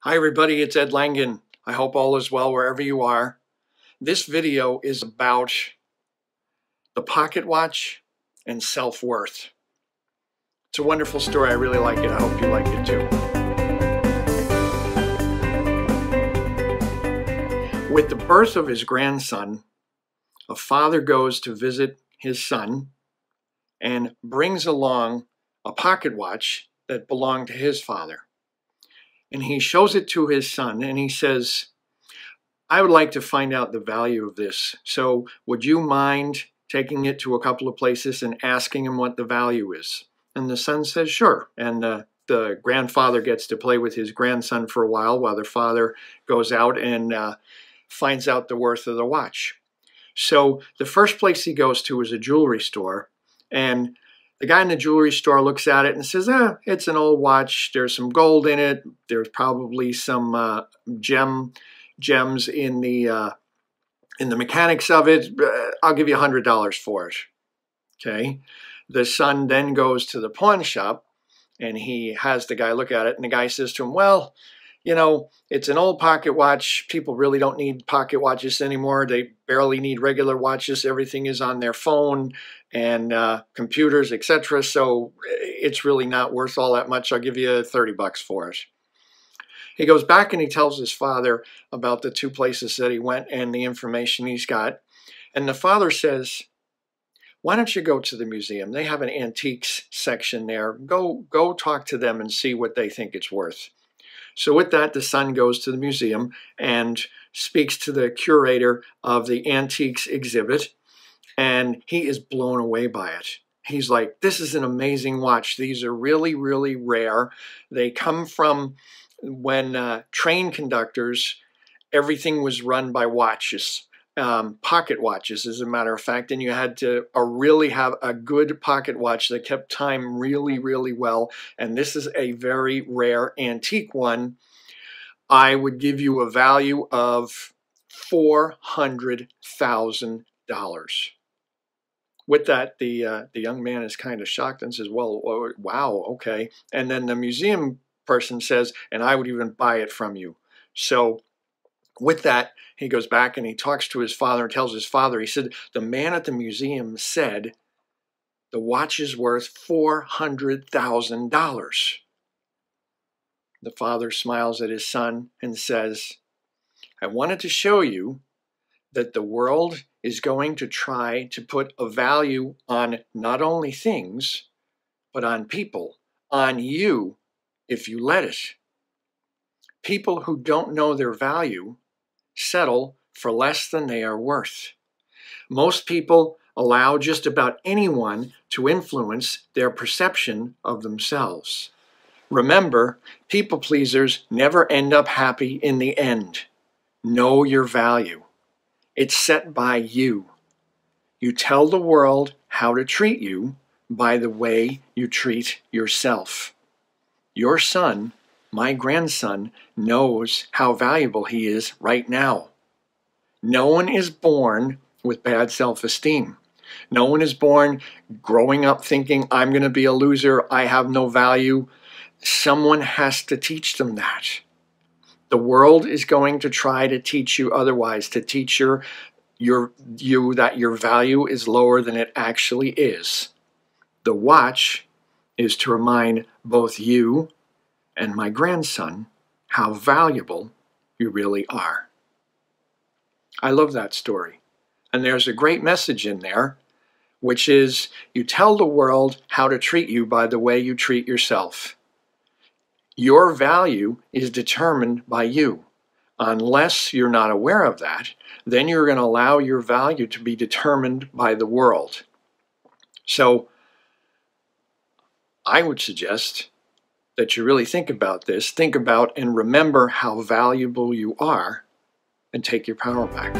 Hi everybody, it's Ed Langen. I hope all is well wherever you are. This video is about the pocket watch and self-worth. It's a wonderful story. I really like it. I hope you like it too. With the birth of his grandson, a father goes to visit his son and brings along a pocket watch that belonged to his father. And he shows it to his son and he says, I would like to find out the value of this. So would you mind taking it to a couple of places and asking him what the value is? And the son says, sure. And the grandfather gets to play with his grandson for a while the father goes out and finds out the worth of the watch. So the first place he goes to is a jewelry store, and the guy in the jewelry store looks at it and says, it's an old watch. There's some gold in it. There's probably some gems in the mechanics of it. I'll give you $100 for it. Okay. The son then goes to the pawn shop and he has the guy look at it, and the guy says to him, well, you know, it's an old pocket watch. People really don't need pocket watches anymore. They barely need regular watches. Everything is on their phone and computers, etc. So it's really not worth all that much. I'll give you $30 for it. He goes back and he tells his father about the two places that he went and the information he's got. And the father says, why don't you go to the museum? They have an antiques section there. Go talk to them and see what they think it's worth. So with that, the son goes to the museum and speaks to the curator of the antiques exhibit, and he is blown away by it. He's like, this is an amazing watch. These are really, really rare. They come from when train conductors, everything was run by watches, pocket watches, as a matter of fact, and you had to really have a good pocket watch that kept time really, really well. And this is a very rare antique one. I would give you a value of $400,000. With that, the young man is kind of shocked and says, well, wow, okay. And then the museum person says, and I would even buy it from you. So with that, he goes back and he talks to his father and tells his father, he said, the man at the museum said the watch is worth $400,000. The father smiles at his son and says, I wanted to show you that the world is going to try to put a value on not only things, but on people, on you, if you let it. People who don't know their value settle for less than they are worth. Most people allow just about anyone to influence their perception of themselves. Remember, people pleasers never end up happy in the end. Know your value. It's set by you. You tell the world how to treat you by the way you treat yourself. Your son, my grandson, knows how valuable he is right now. No one is born with bad self-esteem. No one is born growing up thinking, I'm going to be a loser, I have no value. Someone has to teach them that. The world is going to try to teach you otherwise, to teach you that your value is lower than it actually is. The watch is to remind both you and my grandson how valuable you really are. I love that story. And there's a great message in there, which is you tell the world how to treat you by the way you treat yourself. Your value is determined by you. Unless you're not aware of that, then you're going to allow your value to be determined by the world. So I would suggest that you really think about this, think about and remember how valuable you are, and take your power back.